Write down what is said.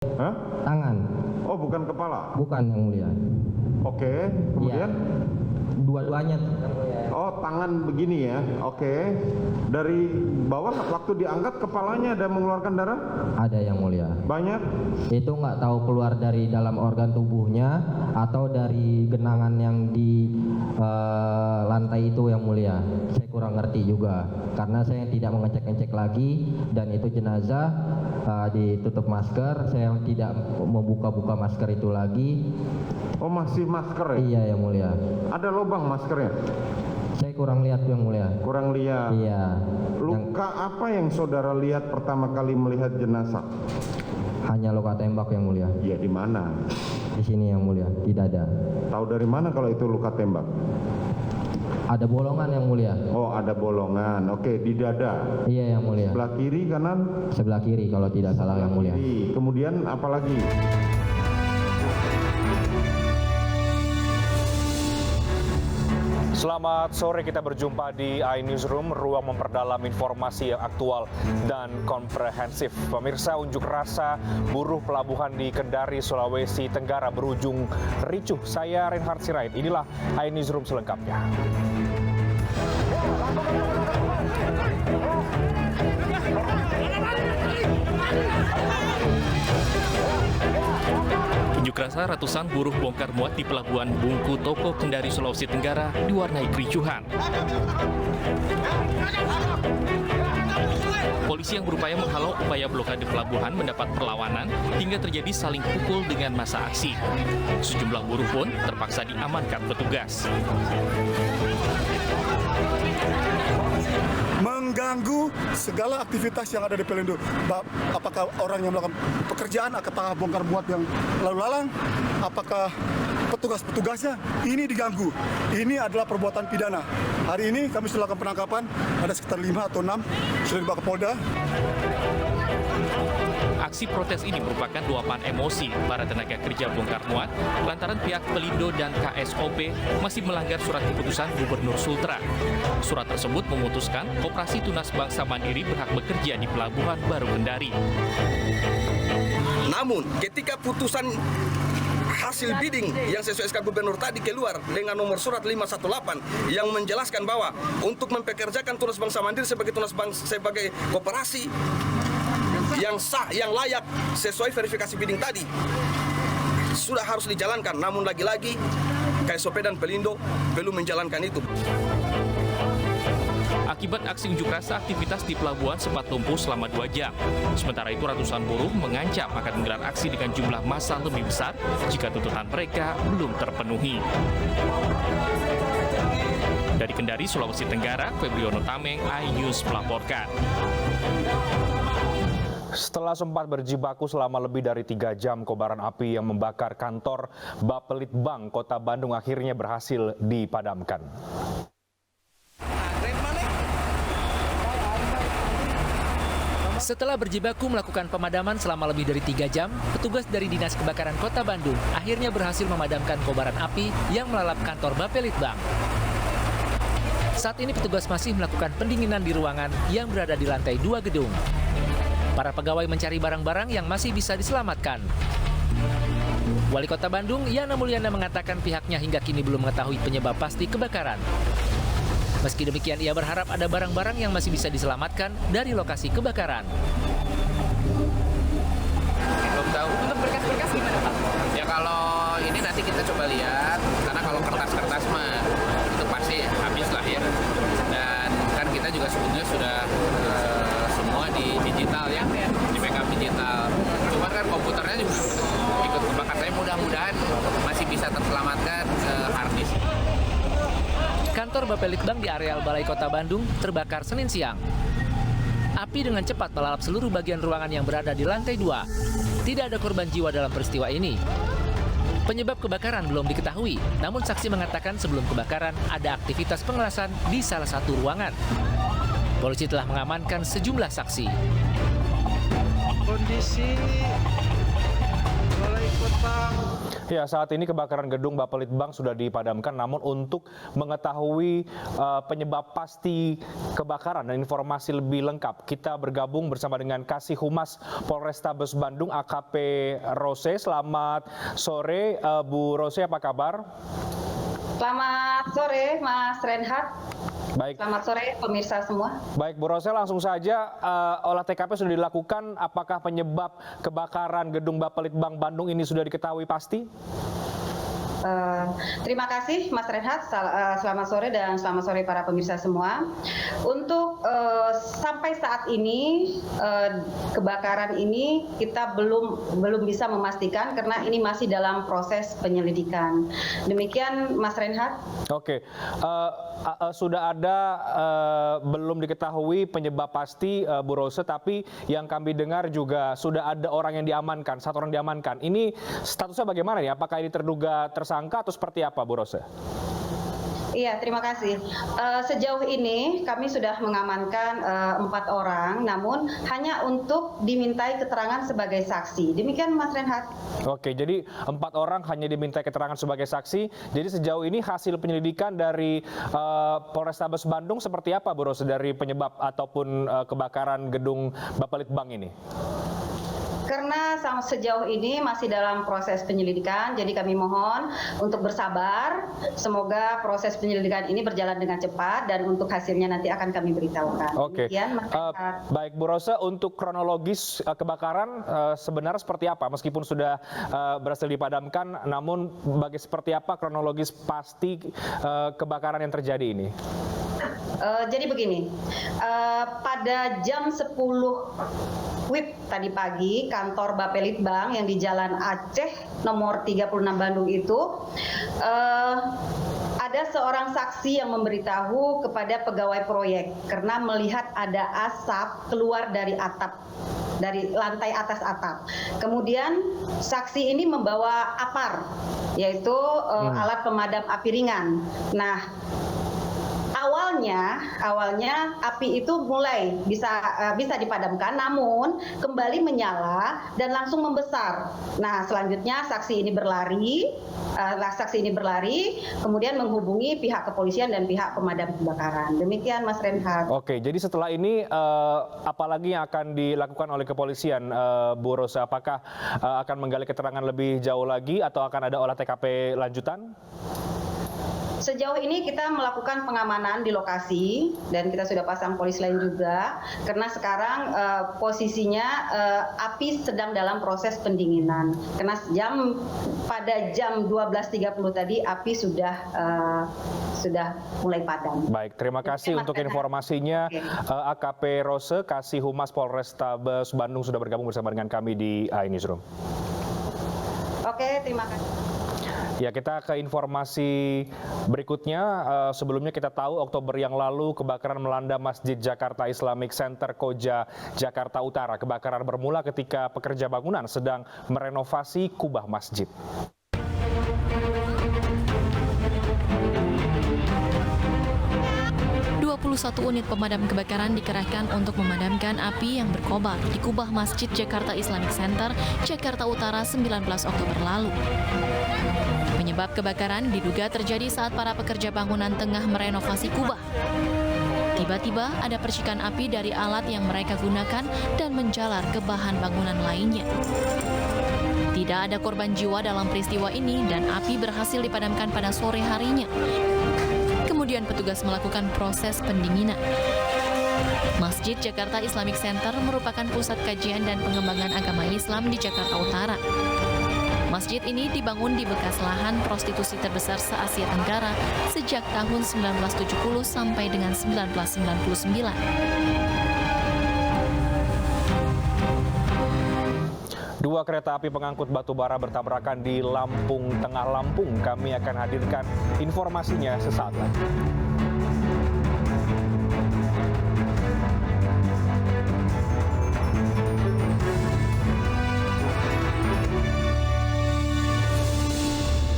Hah? Tangan. Oh, bukan kepala. Bukan yang mulia. Oke, kemudian? Dua-duanya. Oh, tangan begini ya. Oke. Dari bawah waktu diangkat kepalanya ada mengeluarkan darah? Ada yang mulia. Banyak? Itu nggak tahu keluar dari dalam organ tubuhnya atau dari genangan yang di lantai itu yang mulia. Saya kurang ngerti juga karena saya tidak mengecek-ngecek lagi dan itu jenazah ditutup masker. Saya tidak membuka-buka masker itu lagi. Oh, masih masker ya? Iya yang mulia. Ada lubang maskernya? Saya kurang lihat yang mulia. Kurang lihat. Iya. Luka apa yang saudara lihat pertama kali melihat jenazah? Hanya luka tembak yang mulia. Ya, di mana? Di sini yang mulia, di dada. Tahu dari mana kalau itu luka tembak? Ada bolongan yang mulia. Oh, ada bolongan. Oke, di dada. Iya yang mulia. Sebelah kiri, kanan? Sebelah kiri kalau tidak salah yang mulia. Kiri. Kemudian apa lagi? Selamat sore, kita berjumpa di iNewsroom, ruang memperdalam informasi yang aktual dan komprehensif. Pemirsa, unjuk rasa buruh pelabuhan di Kendari, Sulawesi Tenggara berujung ricuh. Saya Reinhard Sirait, inilah iNewsroom selengkapnya. Unjuk rasa ratusan buruh bongkar muat di Pelabuhan Bungku Toko Kendari, Sulawesi Tenggara diwarnai kericuhan. Polisi yang berupaya menghalau upaya blokade pelabuhan mendapat perlawanan hingga terjadi saling pukul dengan massa aksi. Sejumlah buruh pun terpaksa diamankan petugas. Mengganggu segala aktivitas yang ada di Pelindo. Apakah orang yang melakukan pekerjaan, apakah bongkar muat yang lalu lalang, apakah petugas-petugasnya, ini diganggu. Ini adalah perbuatan pidana. Hari ini kami sudah lakukan penangkapan, ada sekitar 5 atau 6, sudah dibawa ke Polda. Aksi protes ini merupakan luapan emosi para tenaga kerja bongkar muat lantaran pihak Pelindo dan KSOP masih melanggar surat keputusan Gubernur Sultra. Surat tersebut memutuskan Koperasi Tunas Bangsa Mandiri berhak bekerja di Pelabuhan Baru Kendari. Namun ketika putusan hasil bidding yang sesuai SK Gubernur tadi keluar dengan nomor surat 518 yang menjelaskan bahwa untuk mempekerjakan Tunas Bangsa Mandiri sebagai sebagai koperasi yang sah, yang layak sesuai verifikasi bidding tadi sudah harus dijalankan. Namun lagi-lagi KSOP dan Pelindo belum menjalankan itu. Akibat aksi unjuk rasa, aktivitas di pelabuhan sempat lumpuh selama 2 jam. Sementara itu ratusan buruh mengancam akan menggelar aksi dengan jumlah massa lebih besar jika tuntutan mereka belum terpenuhi. Dari Kendari, Sulawesi Tenggara, Febriono Tameng, iNews melaporkan. Setelah sempat berjibaku selama lebih dari 3 jam, kobaran api yang membakar kantor Bapelitbang Kota Bandung akhirnya berhasil dipadamkan. Setelah berjibaku melakukan pemadaman selama lebih dari 3 jam, petugas dari Dinas Kebakaran Kota Bandung akhirnya berhasil memadamkan kobaran api yang melalap kantor Bapelitbang. Saat ini petugas masih melakukan pendinginan di ruangan yang berada di lantai 2 gedung. Para pegawai mencari barang-barang yang masih bisa diselamatkan. Wali Kota Bandung, Yana Mulyana, mengatakan pihaknya hingga kini belum mengetahui penyebab pasti kebakaran. Meski demikian, ia berharap ada barang-barang yang masih bisa diselamatkan dari lokasi kebakaran. Belum tahu. Untuk berkas-berkas gimana, Pak? Ya kalau ini nanti kita coba lihat, karena kalau kertas-kertas mah itu pasti habis lah ya. Dan kan kita juga sebetulnya sudah semua di digital ya, di backup digital. Cuman kan komputernya juga ikut kebakar. Saya mudah-mudahan masih bisa terselamatkan hard disk. Kantor Bapelitbang di areal Balai Kota Bandung terbakar Senin siang. Api dengan cepat melalap seluruh bagian ruangan yang berada di lantai 2. Tidak ada korban jiwa dalam peristiwa ini. Penyebab kebakaran belum diketahui, namun saksi mengatakan sebelum kebakaran ada aktivitas pengelasan di salah satu ruangan. Polisi telah mengamankan sejumlah saksi. Kondisi Balai Kota Ya, saat ini kebakaran gedung Bapelitbang sudah dipadamkan, namun untuk mengetahui penyebab pasti kebakaran dan informasi lebih lengkap, kita bergabung bersama dengan Kasih Humas Polrestabes Bandung, AKP Rose. Selamat sore, Bu Rose, apa kabar? Selamat sore, Mas Reinhardt. Baik. Selamat sore, pemirsa semua. Baik, Bu Rose, langsung saja olah TKP sudah dilakukan. Apakah penyebab kebakaran gedung Bapelitbang Bandung ini sudah diketahui pasti? Terima kasih Mas Reinhardt, selamat sore dan selamat sore para pemirsa semua. Untuk sampai saat ini kebakaran ini kita belum bisa memastikan karena ini masih dalam proses penyelidikan. Demikian Mas Reinhardt. Oke, sudah ada belum diketahui penyebab pasti Bu Rose, tapi yang kami dengar juga sudah ada orang yang diamankan, 1 orang diamankan. Ini statusnya bagaimana nih? Apakah ini terduga tersangka atau seperti apa, Bu Rose? Iya, terima kasih. Sejauh ini kami sudah mengamankan 4 orang, namun hanya untuk dimintai keterangan sebagai saksi. Demikian Mas Reinhardt. Oke, jadi 4 orang hanya dimintai keterangan sebagai saksi. Jadi sejauh ini hasil penyelidikan dari Polrestabes Bandung seperti apa, Bu Rose, dari penyebab ataupun kebakaran gedung Bapelitbang ini? Karena sejauh ini masih dalam proses penyelidikan, jadi kami mohon untuk bersabar. Semoga proses penyelidikan ini berjalan dengan cepat dan untuk hasilnya nanti akan kami beritahukan. Oke. Demikian, baik, Bu Rose, untuk kronologis kebakaran sebenarnya seperti apa? Meskipun sudah berhasil dipadamkan, namun seperti apa kronologis pasti kebakaran yang terjadi ini? Jadi begini, pada jam 10 WIB tadi pagi, kantor Bapelitbang yang di Jalan Aceh nomor 36 Bandung itu, ada seorang saksi yang memberitahu kepada pegawai proyek karena melihat ada asap keluar dari atap, dari lantai atas atap. Kemudian saksi ini membawa APAR, yaitu alat pemadam api ringan. Nah, awalnya api itu mulai bisa dipadamkan, namun kembali menyala dan langsung membesar. Nah, selanjutnya saksi ini berlari, kemudian menghubungi pihak kepolisian dan pihak pemadam kebakaran. Demikian Mas Reinhardt. Oke, jadi setelah ini apalagi yang akan dilakukan oleh kepolisian, Bu Rose? Apakah akan menggali keterangan lebih jauh lagi atau akan ada olah TKP lanjutan? Sejauh ini kita melakukan pengamanan di lokasi dan kita sudah pasang polis lain juga karena sekarang posisinya api sedang dalam proses pendinginan. Karena pada jam 12.30 tadi api sudah mulai padam. Baik, terima kasih untuk informasinya. AKP Rose, Kasih Humas Polrestabes Bandung sudah bergabung bersama dengan kami di iNewsroom. Oke, terima kasih. Ya, kita ke informasi berikutnya. Sebelumnya kita tahu Oktober yang lalu kebakaran melanda Masjid Jakarta Islamic Center Koja, Jakarta Utara. Kebakaran bermula ketika pekerja bangunan sedang merenovasi kubah masjid. Satu unit pemadam kebakaran dikerahkan untuk memadamkan api yang berkobar di kubah Masjid Jakarta Islamic Center, Jakarta Utara 19 Oktober lalu. Penyebab kebakaran diduga terjadi saat para pekerja bangunan tengah merenovasi kubah. Tiba-tiba ada percikan api dari alat yang mereka gunakan dan menjalar ke bahan bangunan lainnya. Tidak ada korban jiwa dalam peristiwa ini dan api berhasil dipadamkan pada sore harinya. Kemudian petugas melakukan proses pendinginan. Masjid Jakarta Islamic Center merupakan pusat kajian dan pengembangan agama Islam di Jakarta Utara. Masjid ini dibangun di bekas lahan prostitusi terbesar se-Asia Tenggara sejak tahun 1970 sampai dengan 1999. Dua kereta api pengangkut batu bara bertabrakan di Lampung, Tengah Lampung. Kami akan hadirkan informasinya sesaat lagi.